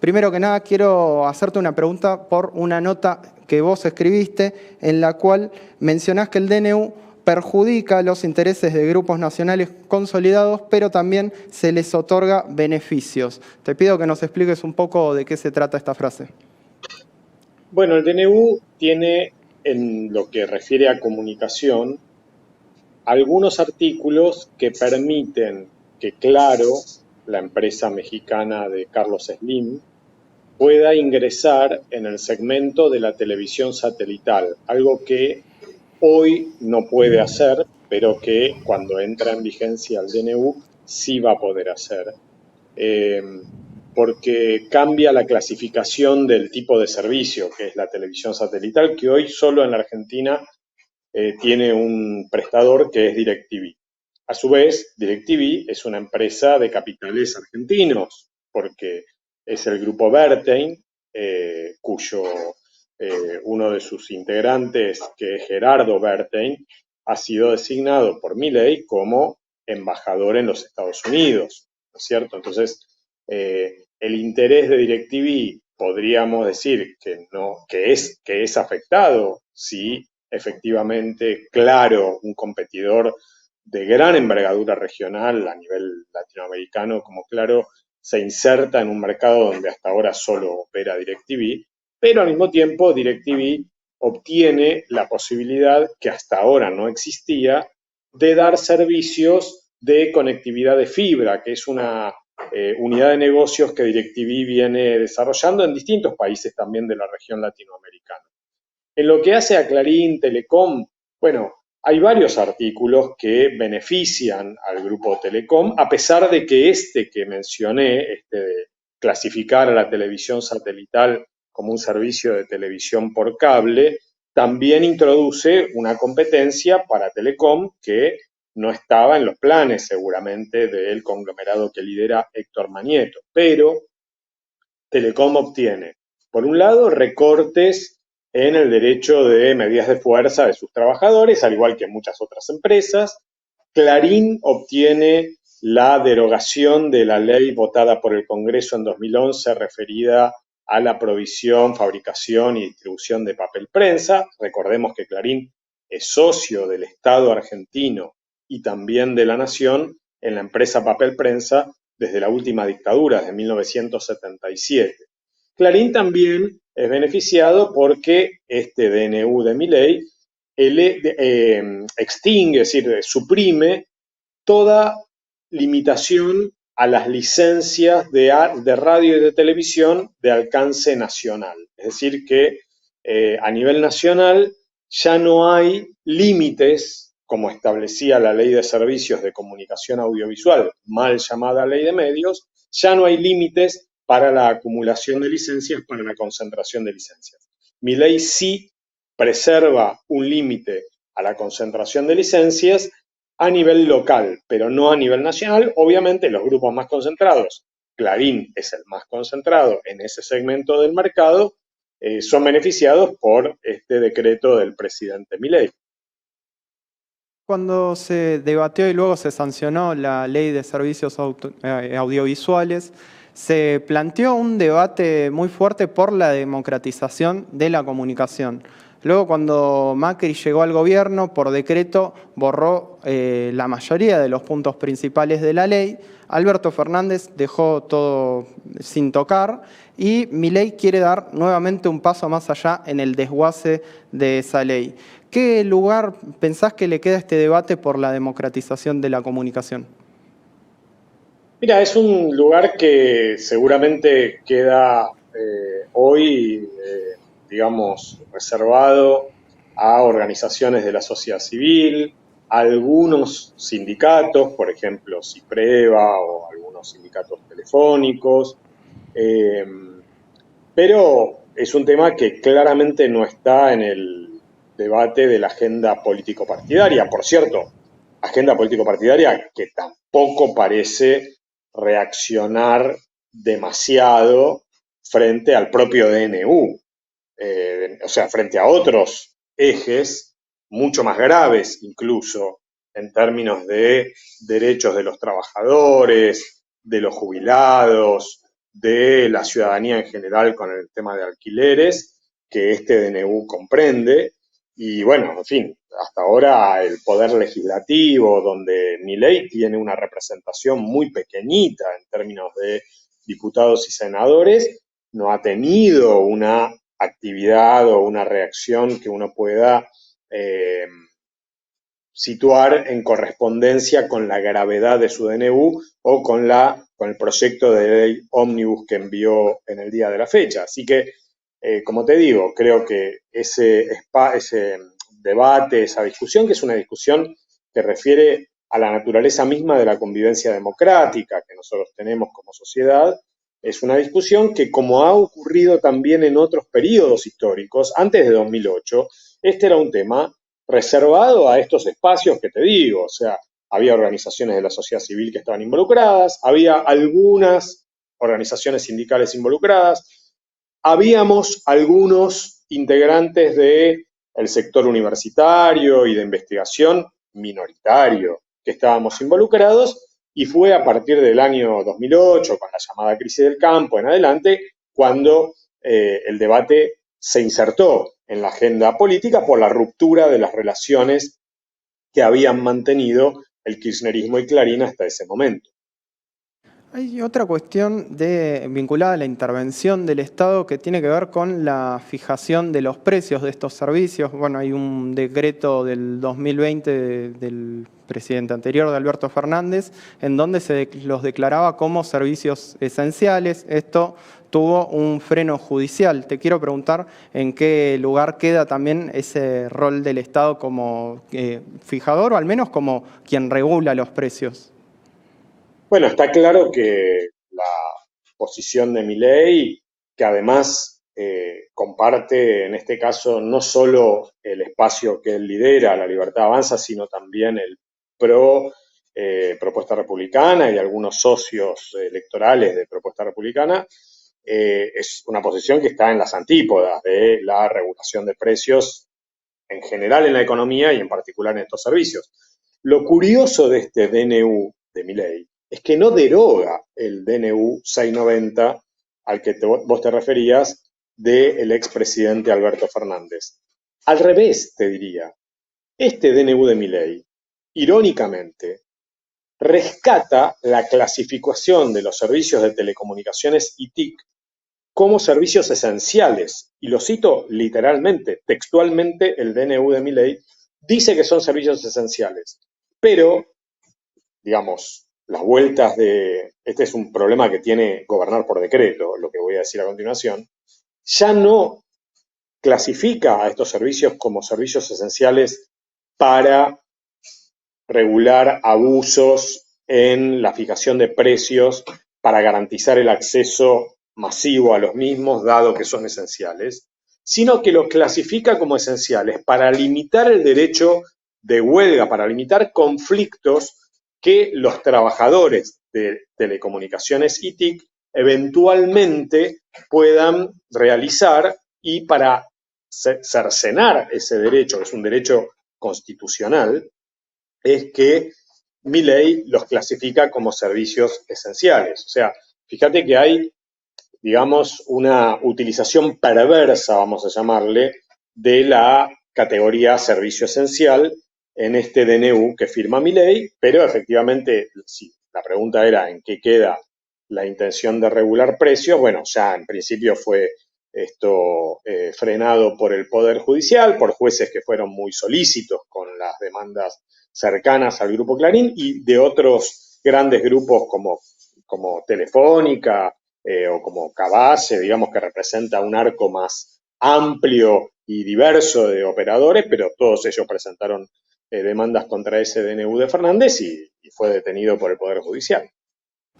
Primero que nada, quiero hacerte una pregunta por una nota que vos escribiste en la cual mencionás que el DNU perjudica los intereses de grupos nacionales consolidados, pero también se les otorga beneficios. Te pido que nos expliques un poco de qué se trata esta frase. Bueno, el DNU tiene, en lo que refiere a comunicación, algunos artículos que permiten que Claro, la empresa mexicana de Carlos Slim, pueda ingresar en el segmento de la televisión satelital, algo que hoy no puede hacer, pero que cuando entra en vigencia el DNU sí va a poder hacer. Eh, Porque cambia la clasificación del tipo de servicio, que es la televisión satelital, que hoy solo en la Argentina tiene un prestador que es DirecTV. A su vez, DirecTV es una empresa de capitales argentinos, porque es el grupo Bertein, cuyo uno de sus integrantes, que es Gerardo Bertein, ha sido designado por Milei como embajador en los Estados Unidos, ¿no es cierto? Entonces, el interés de DirecTV podríamos decir que no, que es afectado si efectivamente Claro, un competidor de gran envergadura regional a nivel latinoamericano como Claro, se inserta en un mercado donde hasta ahora solo opera DirecTV, pero al mismo tiempo DirecTV obtiene la posibilidad, que hasta ahora no existía, de dar servicios de conectividad de fibra, que es una unidad de negocios que DirecTV viene desarrollando en distintos países también de la región latinoamericana. En lo que hace a Clarín, Telecom, bueno, hay varios artículos que benefician al grupo Telecom, a pesar de que este que mencioné, este de clasificar a la televisión satelital como un servicio de televisión por cable, también introduce una competencia para Telecom que no estaba en los planes seguramente del conglomerado que lidera Héctor Manieto. Pero Telecom obtiene, por un lado, recortes en el derecho de medidas de fuerza de sus trabajadores, al igual que muchas otras empresas. Clarín obtiene la derogación de la ley votada por el Congreso en 2011 referida a la provisión, fabricación y distribución de papel prensa. Recordemos que Clarín es socio del Estado argentino y también de la Nación en la empresa Papel Prensa desde la última dictadura de 1977. Clarín también es beneficiado porque este DNU de Milei extingue, es decir, suprime toda limitación a las licencias de radio y de televisión de alcance nacional. Es decir, que a nivel nacional ya no hay límites, como establecía la Ley de Servicios de Comunicación Audiovisual, mal llamada Ley de Medios, ya no hay límites para la acumulación de licencias, para la concentración de licencias. Mi ley sí preserva un límite a la concentración de licencias a nivel local, pero no a nivel nacional. Obviamente los grupos más concentrados, Clarín es el más concentrado en ese segmento del mercado, son beneficiados por este decreto del presidente Milei. Cuando se debatió y luego se sancionó la Ley de Servicios Audiovisuales, se planteó un debate muy fuerte por la democratización de la comunicación. Luego, cuando Macri llegó al gobierno, por decreto borró la mayoría de los puntos principales de la ley. Alberto Fernández dejó todo sin tocar y Milei quiere dar nuevamente un paso más allá en el desguace de esa ley. ¿Qué lugar pensás que le queda a este debate por la democratización de la comunicación? Mira, es un lugar que seguramente queda hoy, digamos, reservado a organizaciones de la sociedad civil, a algunos sindicatos, por ejemplo, CIPREVA o algunos sindicatos telefónicos, eh, pero es un tema que claramente no está en el debate de la agenda político-partidaria. Por cierto, agenda político-partidaria que tampoco parece reaccionar demasiado frente al propio DNU, o sea, frente a otros ejes mucho más graves incluso en términos de derechos de los trabajadores, de los jubilados, de la ciudadanía en general con el tema de alquileres que este DNU comprende. Y bueno, en fin, hasta ahora el poder legislativo, donde Milei tiene una representación muy pequeñita en términos de diputados y senadores, no ha tenido una actividad o una reacción que uno pueda situar en correspondencia con la gravedad de su DNU o con el proyecto de ley ómnibus que envió en el día de la fecha. Así que, como te digo, creo que ese debate, esa discusión, que es una discusión que refiere a la naturaleza misma de la convivencia democrática que nosotros tenemos como sociedad, es una discusión que, como ha ocurrido también en otros periodos históricos, antes de 2008, este era un tema reservado a estos espacios que te digo, o sea, había organizaciones de la sociedad civil que estaban involucradas, había algunas organizaciones sindicales involucradas, habíamos algunos integrantes del sector universitario y de investigación minoritario que estábamos involucrados, y fue a partir del año 2008, con la llamada crisis del campo en adelante, cuando el debate se insertó en la agenda política por la ruptura de las relaciones que habían mantenido el kirchnerismo y Clarín hasta ese momento. Hay otra cuestión vinculada a la intervención del Estado que tiene que ver con la fijación de los precios de estos servicios. Bueno, hay un decreto del 2020 del presidente anterior, de Alberto Fernández, en donde se los declaraba como servicios esenciales. Esto tuvo un freno judicial. Te quiero preguntar en qué lugar queda también ese rol del Estado como fijador o al menos como quien regula los precios. Bueno, está claro que la posición de Milei, que además comparte en este caso no solo el espacio que él lidera, la Libertad Avanza, sino también el PRO, Propuesta Republicana, y algunos socios electorales de Propuesta Republicana, es una posición que está en las antípodas de la regulación de precios en general en la economía y en particular en estos servicios. Lo curioso de este DNU de Milei es que no deroga el DNU 690 al que vos te referías del expresidente Alberto Fernández. Al revés, te diría, este DNU de Milei, irónicamente, rescata la clasificación de los servicios de telecomunicaciones y TIC como servicios esenciales, y lo cito literalmente, textualmente el DNU de Milei dice que son servicios esenciales, pero, digamos, las vueltas este es un problema que tiene gobernar por decreto, lo que voy a decir a continuación, ya no clasifica a estos servicios como servicios esenciales para regular abusos en la fijación de precios, para garantizar el acceso masivo a los mismos, dado que son esenciales, sino que los clasifica como esenciales para limitar el derecho de huelga, para limitar conflictos que los trabajadores de telecomunicaciones y TIC eventualmente puedan realizar, y para cercenar ese derecho, que es un derecho constitucional, es que Milei los clasifica como servicios esenciales. O sea, fíjate que hay, digamos, una utilización perversa, vamos a llamarle, de la categoría servicio esencial en este DNU que firma Milei, pero efectivamente, si la pregunta era en qué queda la intención de regular precios, bueno, ya en principio fue esto frenado por el Poder Judicial, por jueces que fueron muy solícitos con las demandas cercanas al Grupo Clarín y de otros grandes grupos como Telefónica o como Cabace, digamos, que representa un arco más amplio y diverso de operadores, pero todos ellos presentaron demandas contra ese DNU de Fernández y fue detenido por el Poder Judicial.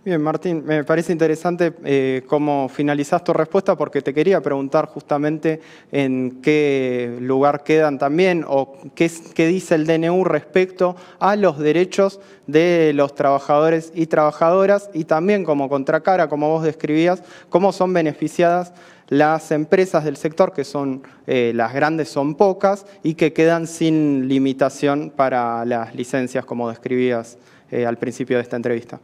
Bien, Martín, me parece interesante cómo finalizás tu respuesta, porque te quería preguntar justamente en qué lugar quedan también o qué dice el DNU respecto a los derechos de los trabajadores y trabajadoras, y también como contracara, como vos describías, cómo son beneficiadas las empresas del sector, que son las grandes son pocas y que quedan sin limitación para las licencias, como describías al principio de esta entrevista.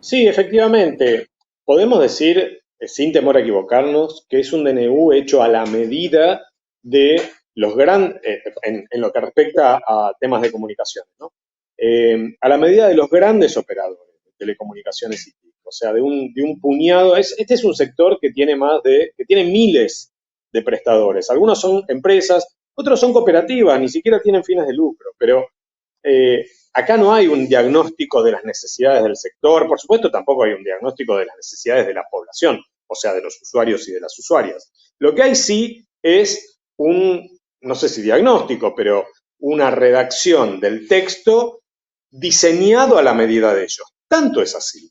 Sí, efectivamente. podemos decir, sin temor a equivocarnos, que es un DNU hecho a la medida de los grandes, en lo que respecta a temas de comunicaciones, ¿no? A la medida de los grandes operadores de telecomunicaciones y TIC, o sea, de un puñado. Este es un sector que tiene que tiene miles de prestadores. Algunos son empresas, otros son cooperativas, ni siquiera tienen fines de lucro, pero acá no hay un diagnóstico de las necesidades del sector, por supuesto tampoco hay un diagnóstico de las necesidades de la población, o sea, de los usuarios y de las usuarias. Lo que hay sí es no sé si diagnóstico, pero una redacción del texto diseñado a la medida de ellos. Tanto es así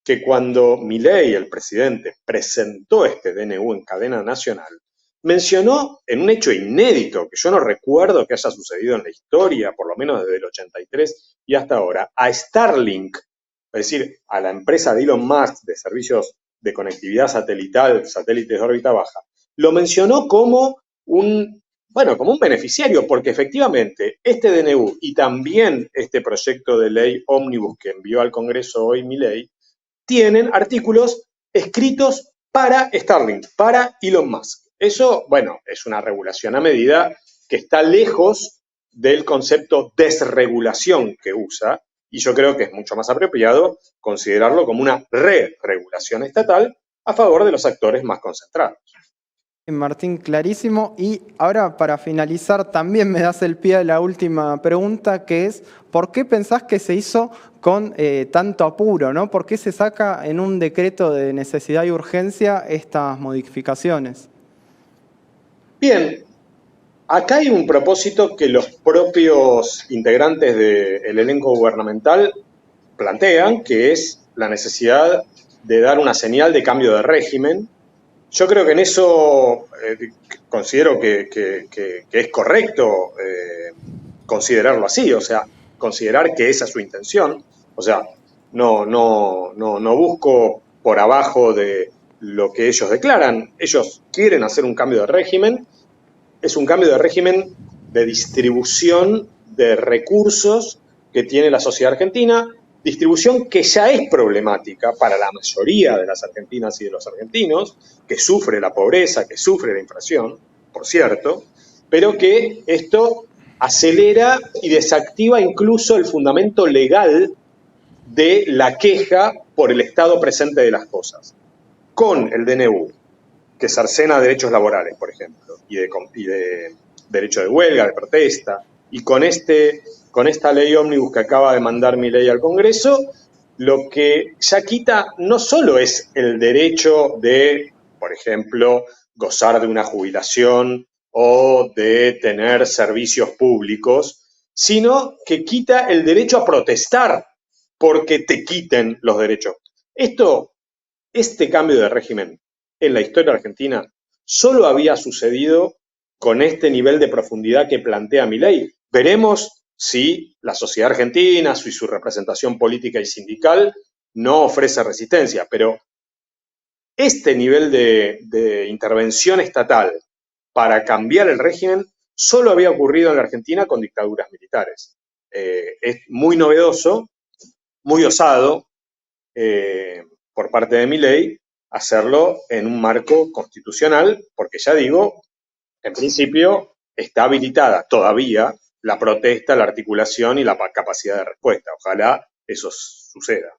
que cuando Milei, el presidente, presentó este DNU en cadena nacional, mencionó en un hecho inédito, que yo no recuerdo que haya sucedido en la historia, por lo menos desde el 83 y hasta ahora, a Starlink, es decir, a la empresa de Elon Musk de servicios de conectividad satelital, satélites de órbita baja, lo mencionó como como un beneficiario, porque efectivamente este DNU y también este proyecto de ley ómnibus que envió al Congreso hoy Milei, tienen artículos escritos para Starlink, para Elon Musk. Eso, bueno, es una regulación a medida que está lejos del concepto desregulación que usa, y yo creo que es mucho más apropiado considerarlo como una re-regulación estatal a favor de los actores más concentrados. Martín, clarísimo. Y ahora, para finalizar, también me das el pie a la última pregunta, que es, ¿por qué pensás que se hizo con tanto apuro, ¿no? ¿Por qué se saca en un decreto de necesidad y urgencia estas modificaciones? Bien, acá hay un propósito que los propios integrantes del elenco gubernamental plantean, que es la necesidad de dar una señal de cambio de régimen. Yo creo que en eso considero que es correcto considerarlo así, o sea, considerar que esa es su intención. O sea, no busco por abajo de lo que ellos declaran. Ellos quieren hacer un cambio de régimen. Es un cambio de régimen de distribución de recursos que tiene la sociedad argentina, distribución que ya es problemática para la mayoría de las argentinas y de los argentinos, que sufre la pobreza, que sufre la inflación, por cierto, pero que esto acelera y desactiva incluso el fundamento legal de la queja por el estado presente de las cosas. Con el DNU, que cercena derechos laborales, por ejemplo, y de derecho de huelga, de protesta, y con esta ley ómnibus que acaba de mandar Milei al Congreso, lo que ya quita no solo es el derecho de, por ejemplo, gozar de una jubilación o de tener servicios públicos, sino que quita el derecho a protestar porque te quiten los derechos. Este cambio de régimen en la historia argentina solo había sucedido con este nivel de profundidad que plantea Milei. Veremos si la sociedad argentina, si su representación política y sindical no ofrece resistencia, pero este nivel de intervención estatal para cambiar el régimen solo había ocurrido en la Argentina con dictaduras militares. Es muy novedoso, muy osado por parte de Milei hacerlo en un marco constitucional, porque ya digo, en principio está habilitada todavía la protesta, la articulación y la capacidad de respuesta. Ojalá eso suceda.